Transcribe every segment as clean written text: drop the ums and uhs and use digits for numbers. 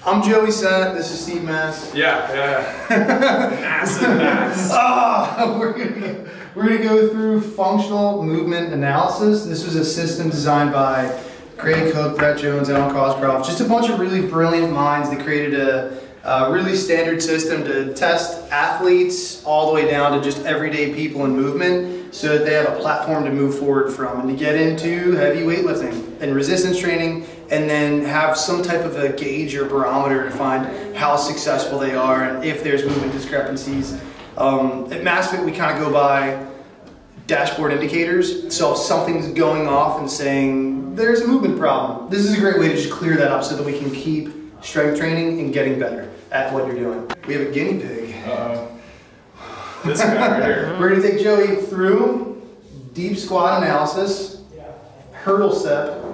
I'm Joey Sennett, this is Steve Mass. Yeah. Massive Mass. We're gonna go through functional movement analysis. This was a system designed by Craig Cook, Brett Jones, Alan Coscroft. Just a bunch of really brilliant minds that created a really standard system to test athletes all the way down to just everyday people in movement so that they have a platform to move forward from and to get into heavy weightlifting and resistance training, and then have some type of a gauge or barometer to find how successful they are and if there's movement discrepancies. At Massfit, we kind of go by dashboard indicators. So if something's going off and saying there's a movement problem, this is a great way to just clear that up so that we can keep strength training and getting better at what you're doing. We have a guinea pig. This guy right here. We're going to take Joey through deep squat analysis, hurdle step,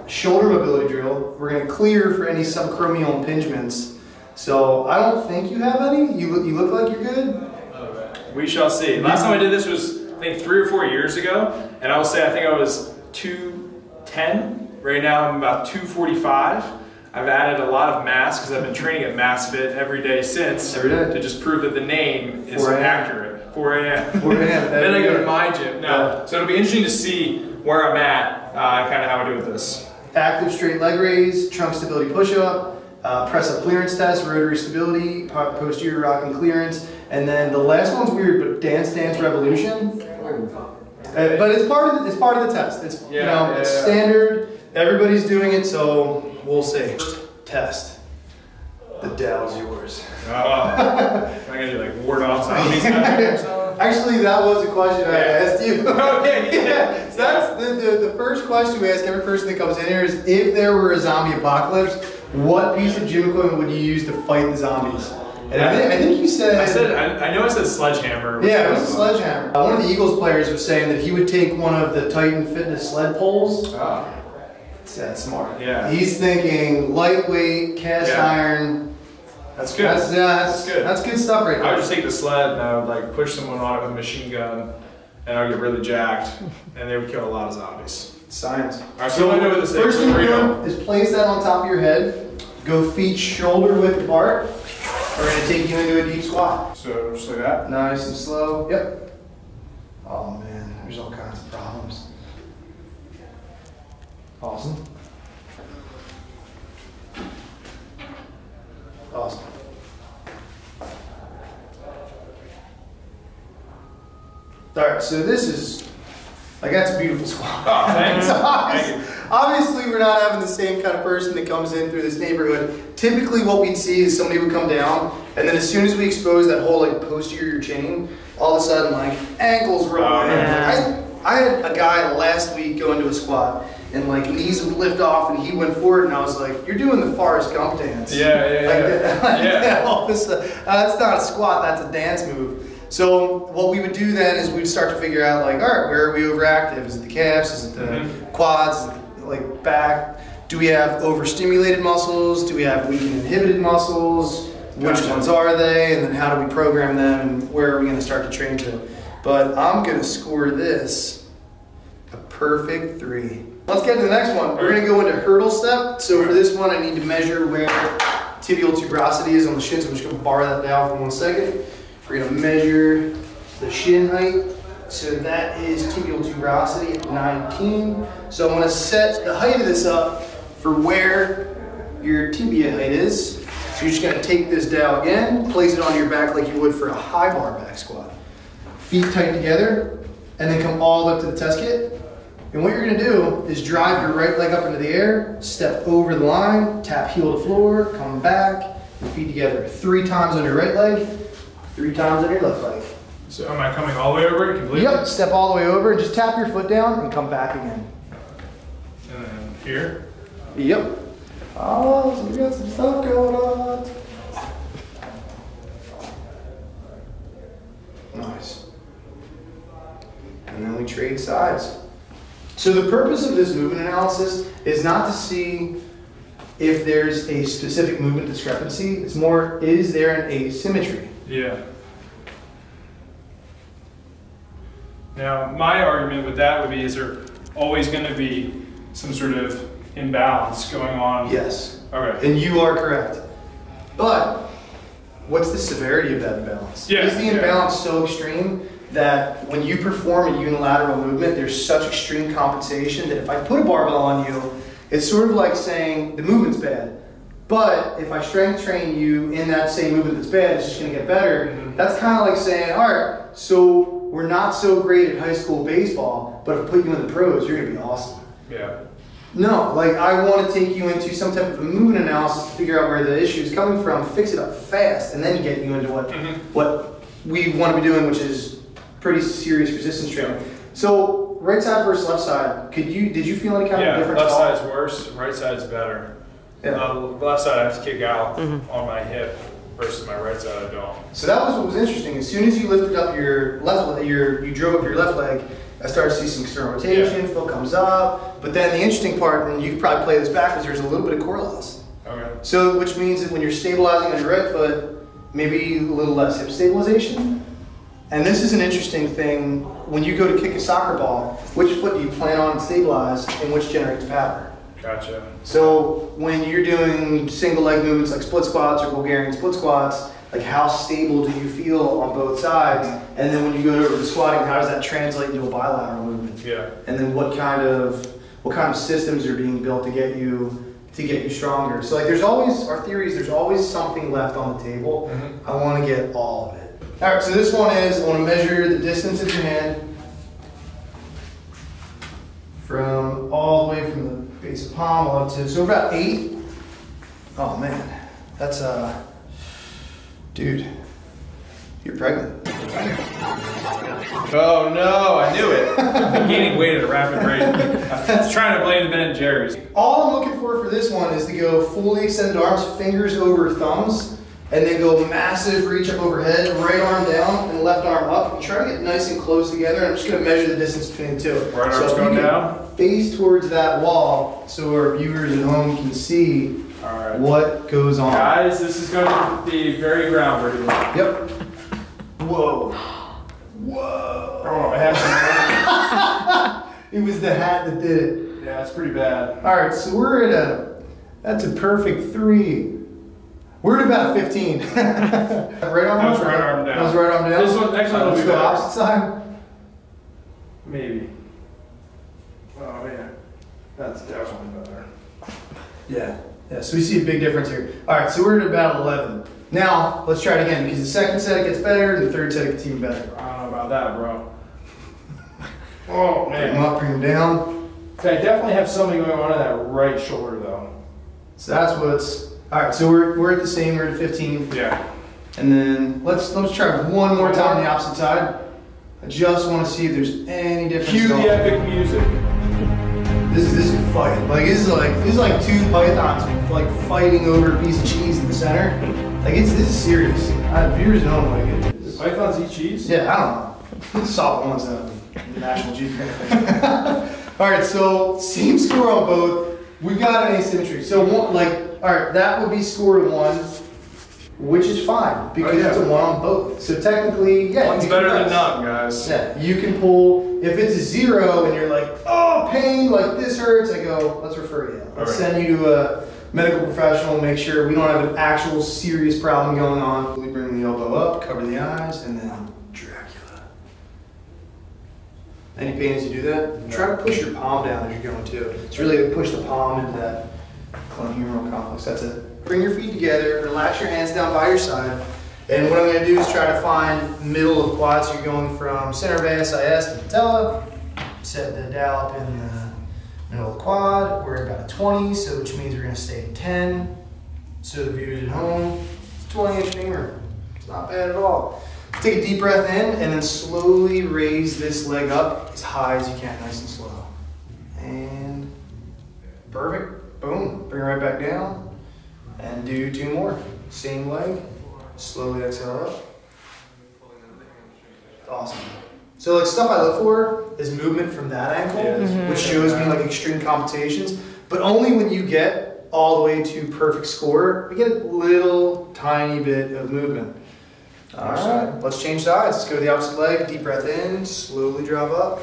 shoulder mobility drill. We're going to clear for any subacromial impingements. So I don't think you have any. You look like you're good. We shall see. Last time I did this was, I think, 3 or 4 years ago, and I will say I think I was 210. Right now I'm about 245. I've added a lot of mass because I've been training at Massfit every day since. Every day. To just prove that the name is accurate. 4 a.m. 4 a.m. Then I go to my gym. No. So it'll be interesting to see where I'm at, kind of how I do with this. Active straight leg raise, trunk stability push-up, press up clearance test, rotary stability, posterior rocking clearance, and then the last one's weird, but dance revolution. But it's part of the test. It's it's standard. Everybody's doing it, so we'll see. Test. The Dow's yours. Oh, I'm gonna do like ward off zombies. Actually, that was a question I asked you. Okay. Yeah. So that's the first question we ask every person that comes in here is, if there were a zombie apocalypse, what piece of gym equipment would you use to fight the zombies? And I think you said... I know I said sledgehammer. Yeah, it was a sledgehammer. One of the Eagles players was saying that he would take one of the Titan Fitness sled poles. Oh. That's smart. Yeah. He's thinking lightweight, cast iron. That's good. That's good. That's good stuff right there. I would just take the sled and I would like push someone on it with a machine gun, and I would get really jacked, and they would kill a lot of zombies. Science. All right, so I know what this first thing you do is place that on top of your head. Go feet shoulder width apart. We're going to take you into a deep squat. So just like that? Nice and slow. Yep. Oh man, there's all kinds of problems. Awesome. Awesome. Alright, so this is, like, that's a beautiful squat. Oh, thanks. Obviously, we're not having the same kind of person that comes in through this neighborhood. Typically, what we'd see is somebody would come down, and then as soon as we expose that whole like posterior chain, all of a sudden, like, ankles roll in. I had a guy last week go into a squat, and like knees would lift off, and he went forward, and I was like, "You're doing the Forrest Gump dance." That's not a squat. That's a dance move. So what we would do then is we'd start to figure out, like, all right, where are we overactive? Is it the calves? Is it the quads? Is it like back? Do we have overstimulated muscles? Do we have weak and inhibited muscles? Which ones are they? And then how do we program them? And where are we going to start to train to? But I'm going to score this a perfect 3. Let's get to the next one. We're going to go into hurdle step. So for this one, I need to measure where tibial tuberosity is on the shin. So I'm just going to bar that down for 1 second. We're going to measure the shin height. So that is tibial tuberosity at 19. So I'm going to set the height of this up for where your tibia height is. So you're just going to take this down again, place it on your back like you would for a high bar back squat. Feet tight together, and then come all up to the test kit. And what you're going to do is drive your right leg up into the air, step over the line, tap heel to floor, come back, your feet together 3 times on your right leg, 3 times on your left leg. So am I coming all the way over it completely? Yep, step all the way over and just tap your foot down and come back again. And then here? Yep. Oh, so we got some stuff going on. Nice. And then we trade sides. So the purpose of this movement analysis is not to see if there's a specific movement discrepancy. It's more, is there an asymmetry? Yeah. Now, my argument with that would be, is there always going to be some sort of imbalance going on? Yes. Okay. And you are correct. But what's the severity of that imbalance? Yeah. Is the imbalance so extreme that when you perform a unilateral movement, there's such extreme compensation that if I put a barbell on you, it's sort of like saying the movement's bad. But if I strength train you in that same movement that's bad, it's just going to get better. That's kind of like saying, all right, so we're not so great at high school baseball, but if I put you in the pros, you're going to be awesome. Yeah. No, like I want to take you into some type of a movement analysis to figure out where the issue is coming from, fix it up fast, and then get you into what we want to be doing, which is pretty serious resistance training. So right side versus left side, did you feel any kind of difference? Left side's worse, right side's better. Yeah. Left side I have to kick out on my hip versus my right side I don't. So that was what was interesting. As soon as you lifted up your left leg, you drove up your left leg, I started to see some external rotation, foot comes up. But then the interesting part, and you could probably play this back, is there's a little bit of core loss. Okay. So which means that when you're stabilizing on your right foot, maybe a little less hip stabilization. And this is an interesting thing. When you go to kick a soccer ball, which foot do you plan on and stabilize and which generates power? Gotcha. So when you're doing single leg movements like split squats or Bulgarian split squats, like how stable do you feel on both sides? And then when you go over to squatting, how does that translate into a bilateral movement? Yeah. And then what kind of systems are being built to get you stronger? So like there's always, our theory is there's always something left on the table. I want to get all of it. All right, so this one is, I want to measure the distance of your hand from all the way from the base of palm up to, so about 8. Oh man, that's dude, you're pregnant. Oh no, I knew it. I'm gaining weight at a rapid rate. I'm trying to blame the Ben & Jerry's. All I'm looking for this one is to go fully extended arms, fingers over thumbs, and then go massive reach up overhead, right arm down and left arm up. And try to get nice and close together. I'm just going to measure the distance between the two. Right arm's going down. Face towards that wall so our viewers at home can see what goes on. Guys, this is going to be very groundbreaking. Yep. Whoa. Whoa. Oh, I have some. It was the hat that did it. Yeah, it's pretty bad. All right, so we're at that's a perfect 3. We're at about 15. Right arm That was right arm down. That was right arm down. This one, next one will let's be go better. opposite side. Maybe. Oh yeah, that's definitely better. Yeah. Yeah, so we see a big difference here. All right, so we're at about 11. Now, let's try it again, because the second set it gets better, and the third set it gets even better. I don't know about that, bro. Oh Bring man. them up, bring them down. So I definitely have something going on in that right shoulder though. So that's what's, all right, so we're at the same, we're at 15. Yeah. And then let's try one more time on the opposite side. I just want to see if there's any difference. Cue the epic music. This is a fight. Like this is like 2 pythons like fighting over a piece of cheese in the center. Like this is serious. Viewers don't like it. Does pythons eat cheese? Yeah, I don't know. Saw it once on National Geographic. All right, so same score on both. We've got an asymmetry. So all right, that would be score 1, which is fine because it's a 1 on both. So technically, yeah, one's better than none, guys. Yeah, you can pull. If it's a 0 and you're like, oh, pain, like this hurts, I go, let's refer you. Let's send you to a medical professional, make sure we don't have an actual serious problem going on. We bring the elbow up, cover the eyes, and then Dracula. Any pain as you do that? No. Try to push your palm down as you're going too. It's really to push the palm into that glenohumeral complex. That's it. Bring your feet together, relax your hands down by your side. And what I'm going to do is try to find middle of quads. You're going from center of ASIS to patella. Set the dowel up in the middle of the quad. We're at about a 20, so which means we're going to stay at 10. So the viewers at home, it's a 20-inch femur. It's not bad at all. Take a deep breath in and then slowly raise this leg up as high as you can, nice and slow. And perfect. Boom. Bring it right back down. And do 2 more. Same leg. Slowly exhale up. Awesome. So like stuff I look for is movement from that ankle, which shows me like extreme compensations. But only when you get all the way to perfect score, we get a little tiny bit of movement. All right, let's change sides. Let's go to the opposite leg. Deep breath in, slowly drop up.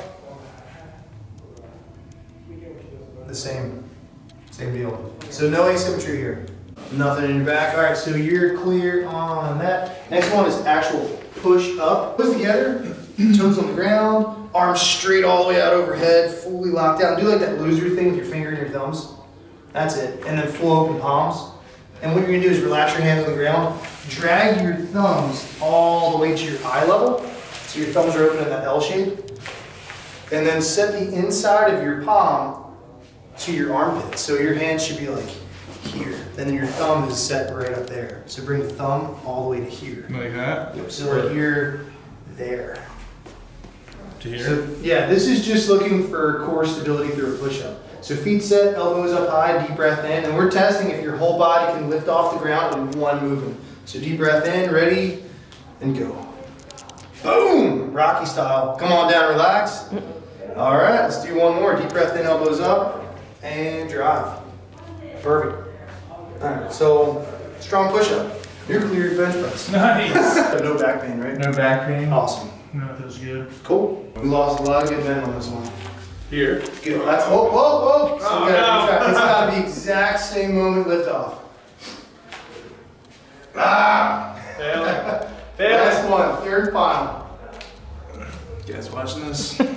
The same deal. So no asymmetry here. Nothing in your back. All right, so you're clear on that. Next one is actual push up. Push together, toes on the ground, arms straight all the way out overhead, fully locked down. Do like that loser thing with your finger and your thumbs. That's it. And then full open palms. And what you're gonna do is relax your hands on the ground, drag your thumbs all the way to your eye level. So your thumbs are open in that L shape. And then set the inside of your palm to your armpit. So your hand should be like here. And then your thumb is set right up there. So bring the thumb all the way to here. Like that? Yep. So like you're there. To here? So, yeah, this is just looking for core stability through a push-up. So feet set, elbows up high, deep breath in. And we're testing if your whole body can lift off the ground in one movement. So deep breath in, ready, and go. Boom! Rocky style. Come on down, relax. All right, let's do one more. Deep breath in, elbows up, and drive. Perfect. All right, so strong push-up. You're clear bench press. Nice. No back pain, right? No back pain. Awesome. No, it feels good. Cool. We lost a lot of good men on this one. Here. Good. That's whoa, whoa, whoa. So Oh, we gotta, no. it's got to be exact same moment lift off. Ah. Fail. Last one, third and final. You guys watching this? Hold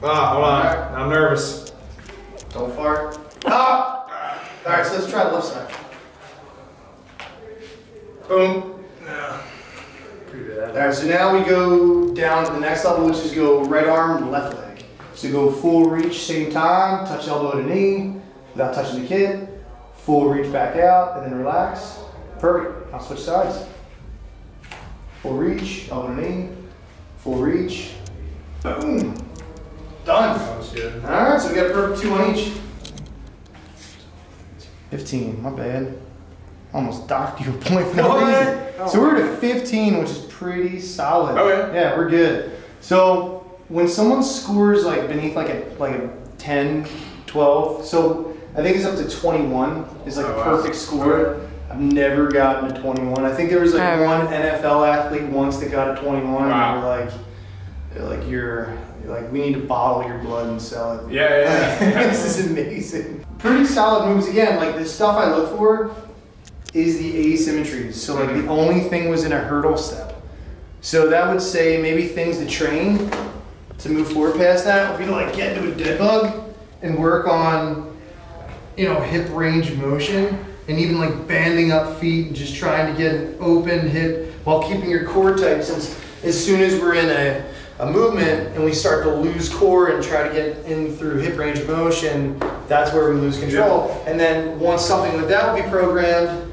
on. Right. I'm nervous. Don't fart. Ah. All right, so let's try the left side. Boom. No. Pretty bad. All right, so now we go down to the next level, which is go right arm, left leg. So go full reach, same time, touch elbow to knee, without touching the kid. Full reach back out, and then relax. Perfect. Now switch sides. Full reach, elbow to knee, full reach. Boom. Done. That was good. All right, so we got a perfect 2 on each. 15, my bad. Almost docked you a point for no reason. Oh. So we're at a 15, which is pretty solid. Okay. Yeah, we're good. So when someone scores like beneath like a 10, 12, so I think it's up to 21 is like a perfect score. I've never gotten to 21. I think there was like one NFL athlete once that got a 21. Wow. And they're like we need to bottle your blood and sell it. Yeah. This is amazing. Pretty solid moves. Again, like the stuff I look for is the asymmetries. So like the only thing was in a hurdle step. So that would say maybe things to train to move forward past that would be to like get into a dead bug and work on, you know, hip range of motion and even like banding up feet and just trying to get an open hip while keeping your core tight, since as soon as we're in a movement and we start to lose core and try to get in through hip range of motion, that's where we lose control. And then once something like that would be programmed,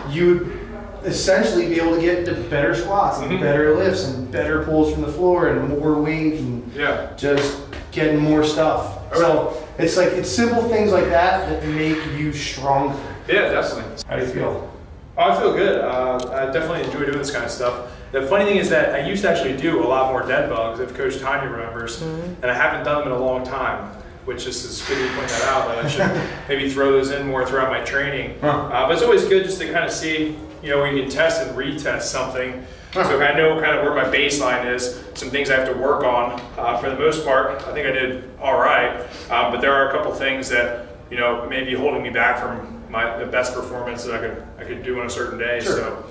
you would essentially be able to get into better squats and better lifts and better pulls from the floor and more weight and just getting more stuff. So it's like, it's simple things like that that make you stronger. Yeah, definitely. How do you feel? Oh, I feel good. I definitely enjoy doing this kind of stuff. The funny thing is that I used to actually do a lot more dead bugs, if Coach Tanya remembers, and I haven't done them in a long time, which is good to point that out, that I should maybe throw those in more throughout my training. But it's always good just to kind of see, you know, when you can test and retest something. So I know kind of where my baseline is, some things I have to work on. For the most part, I think I did all right, but there are a couple things that, you know, may be holding me back from the best performance that I could do on a certain day. So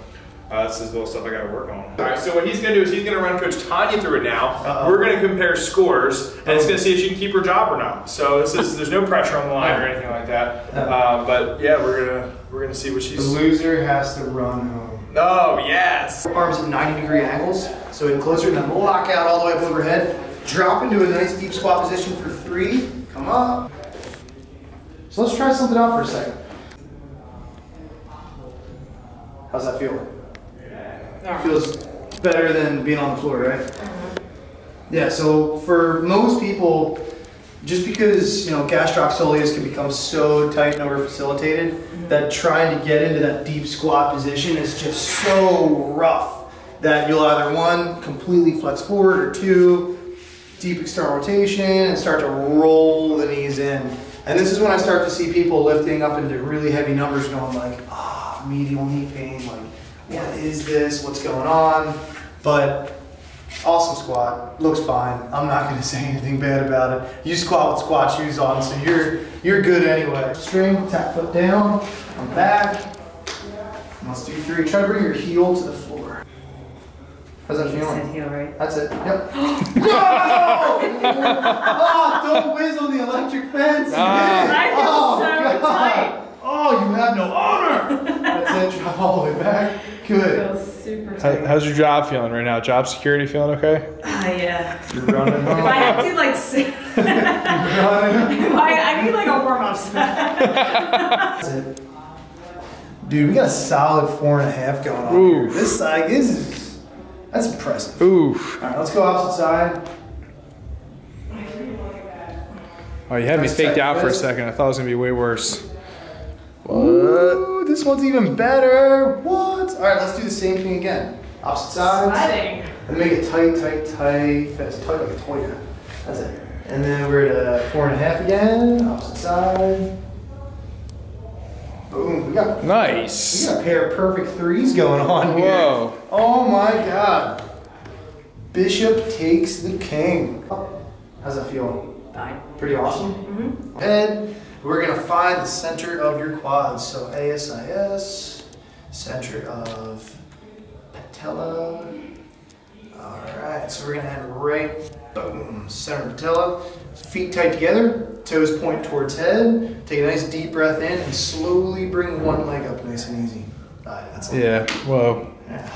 this is the little stuff I got to work on. All right, so what he's going to do is he's going to run Coach Tanya through it now. We're going to compare scores, and it's going to see if she can keep her job or not. So there's no pressure on the line or anything like that. But yeah, we're gonna see what she's. The loser has to run home. Oh yes. Arms at 90-degree angles, so in closer, then lock out all the way up overhead. Drop into a nice deep squat position for 3. Come up. So let's try something out for a second. How's that feel? Feels better than being on the floor, right? Yeah, so for most people, just because, you know, gastroc soleus can become so tight and over facilitated that trying to get into that deep squat position is just so rough that you'll either 1, completely flex forward, or 2, deep external rotation and start to roll the knees in. And this is when I start to see people lifting up into really heavy numbers going like, medial knee pain, like, what is this? What's going on? But Awesome squat, looks fine. I'm not gonna say anything bad about it. You squat with squat shoes on, so you're good anyway. String, tap foot down, I'm back. Let's do 3. Try to bring your heel to the floor. How's that feeling? Heel, right? That's it. Yep. No! Oh, don't whiz on the electric fence. I feel so tight. Oh, you have no honor. That's it. Drop all the way back. Good. I feel super tight. How's your job feeling right now? Job security feeling okay? Yeah. You're running home. If I have to like sit, I need like a warm-up. That's it. Dude, we got a solid 4.5 going on here. This side that's impressive. Oof. All right, let's go opposite side. Oh, you had me Nice faked tight out for a fist. second. I thought it was gonna be way worse. Ooh, this one's even better. What? All right, let's do the same thing again. Opposite sides. Sweating. And make it tight fist. Tight like a toy. That's it. And then we're at 4.5 again. Opposite side. Boom. We got Nice. a pair of perfect 3s going on here. Whoa. Oh my God. Bishop takes the king. How's that feel? Fine. Pretty awesome. Mm-hmm. Head. We're gonna find the center of your quads. So ASIS, center of patella. All right. So we're gonna head right, boom, center of patella. Feet tight together. Toes point towards head. Take a nice deep breath in and slowly bring one leg up, nice and easy. All right, that's it. Yeah. Whoa. Yeah.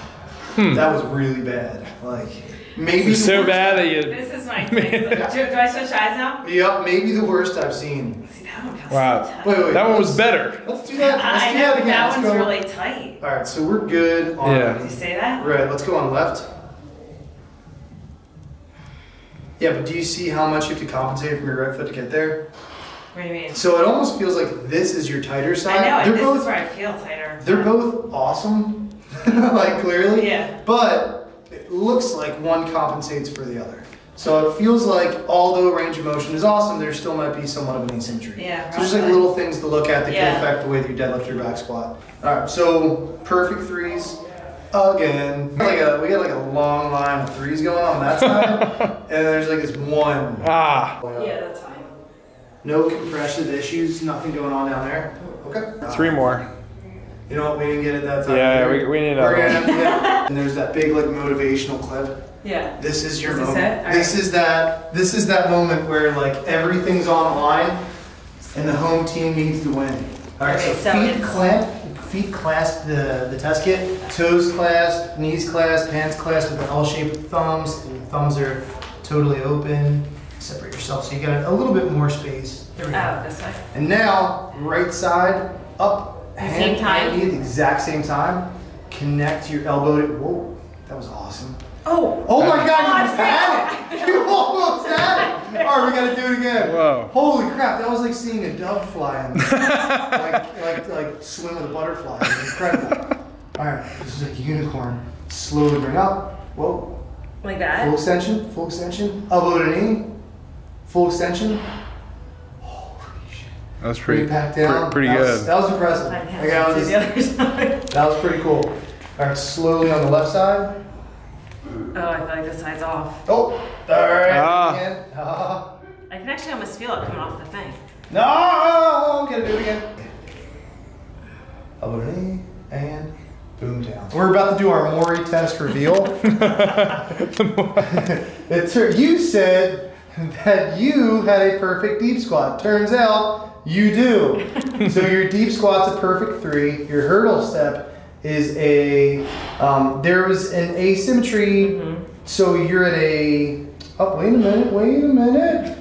That was really bad. Like maybe So bad that you. This is my thing. Do I switch eyes now? Yep, maybe the worst I've seen. See, that one feels Wow. so tight. Wait. That one was better. Let's do that. Let's I do know, that but again. that Let's one's go. really tight. All right, so we're good on. Yeah. Did you say that? Right, let's go on left. Yeah, but do you see how much you have to compensate from your right foot to get there? What do you mean? So it almost feels like this is your tighter side. I know, They're this both is where I feel tighter. they're both awesome, like clearly. Yeah. But it looks like one compensates for the other. So it feels like although range of motion is awesome, there still might be somewhat of an asymmetry. Yeah, So there's like probably. little things to look at that Yeah. can affect the way that you deadlift your back squat. All right, so perfect 3s again. We got like a long line of 3s going on that side, and there's like this one. Ah. Yeah, that's fine. No compressive issues, nothing going on down there. Okay. 3 more. You know what? We didn't get it that time. Yeah, either. we need We're another gonna, yeah. And there's that big like motivational clip. Yeah. This is your Is this moment. it? All This right. is that moment where like everything's on the line, and the home team needs to win. All right, Okay, so so feet clasp the test kit, toes clasped, knees clasped, hands clasped with an L-shaped thumbs. The thumbs are totally open. Separate yourself so you got a little bit more space. There we go. Oh, this way. And now, right side up, Same time? and knee at the exact same time. Connect your elbow to, whoa, that was awesome. Oh. Oh my God, Oh, you I almost had it! You almost had it! All right, we gotta do it again. Whoa. Holy crap, that was like seeing a dove fly in like swim with a butterfly. It was incredible. All right, this is like a unicorn. Slowly bring up. Whoa. Like that? Full extension. Elbow to knee. Full extension. That was Pretty packed down. pretty That was- good. That was impressive. I Like, have that to was- see the other side. That was pretty cool. All right, slowly on the left side. Oh, I feel like this side's off. Oh, all right. Ah. Again. Ah. I can actually almost feel it coming off the thing. No, gotta do it again. Elbow to knee and boom down. We're about to do our Mori test reveal. You said that you had a perfect deep squat. Turns out you do. So your deep squat's a perfect 3. Your hurdle step is a, there was an asymmetry. So you're at a, oh, wait a minute.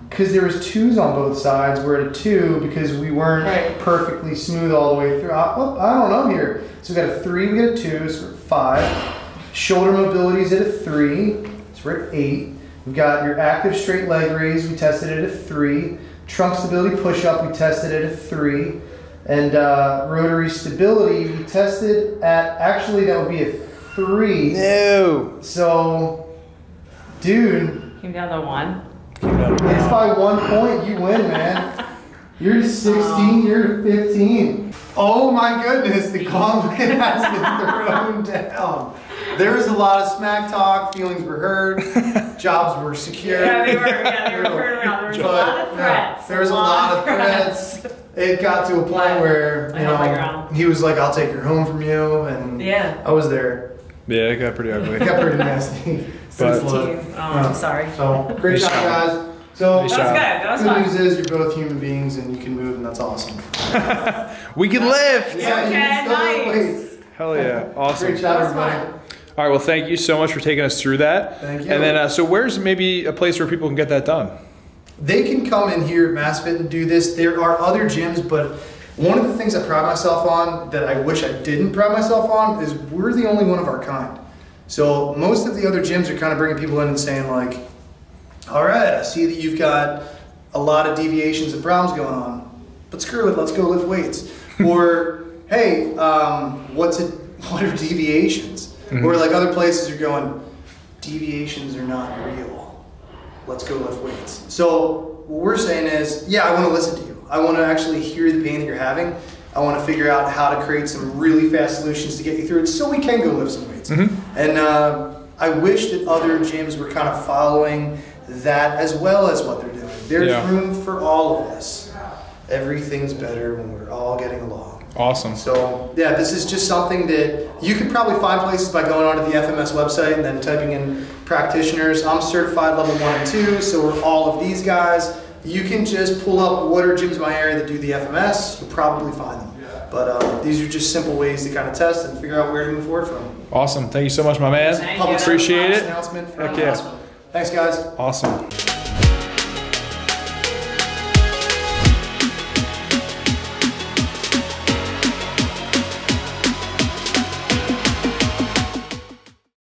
Because there was 2s on both sides. We're at a 2 because we weren't Right. perfectly smooth all the way through. I don't know here. So we got a 3, we got a 2, so we're at 5. Shoulder mobility is at a 3, so we're at 8. We've got your active straight leg raise, we tested it at a 3. Trunk stability push-up, we tested it at a 3. And rotary stability, we tested at, actually that would be a 3. No. So, dude, Came down to 1. it's by 1 point, you win, man. You're to 16, you're to 15. Oh my goodness, the gauntlet has been thrown down. There was a lot of smack talk, feelings were hurt, jobs were secured. Yeah, they were turned around. There was a lot of threats. There was a lot of threats. It got to a point where, you know, he was like, I'll take her home from you, and I was there. Yeah, it got pretty ugly. It got pretty nasty. I'm sorry. So, great shot, guys. So, that was good. That was good fun. news is you're both human beings and you can move, and that's awesome. We can lift! Yeah, you can still lift weights. Hell yeah, awesome. Great job, everybody. All right, well, thank you so much for taking us through that. Thank you. And then, so where's maybe a place where people can get that done? They can come in here at Massfit and do this. There are other gyms, but one of the things I pride myself on that I wish I didn't pride myself on is we're the only one of our kind. So most of the other gyms are kind of bringing people in and saying like, all right, I see that you've got a lot of deviations and problems going on, but screw it, let's go lift weights. Or, hey, what are deviations? Or like other places are going, deviations are not real. Let's go lift weights. So what we're saying is, yeah, I want to listen to you. I want to actually hear the pain that you're having. I want to figure out how to create some really fast solutions to get you through it so we can go lift some weights. And I wish that other gyms were kind of following that as well as what they're doing. There's room for all of us. Everything's better when we're all getting along. Awesome. So yeah, this is just something that you could probably find places by going onto the FMS website and then typing in practitioners. I'm certified level 1 and 2, so are all of these guys. You can just pull up what are gyms in my area that do the FMS. You'll probably find them. But these are just simple ways to kind of test and figure out where to move forward from. Awesome. Thank you so much, my man. Public appreciate it. Announcement for Heck yeah. Thanks, guys. Awesome.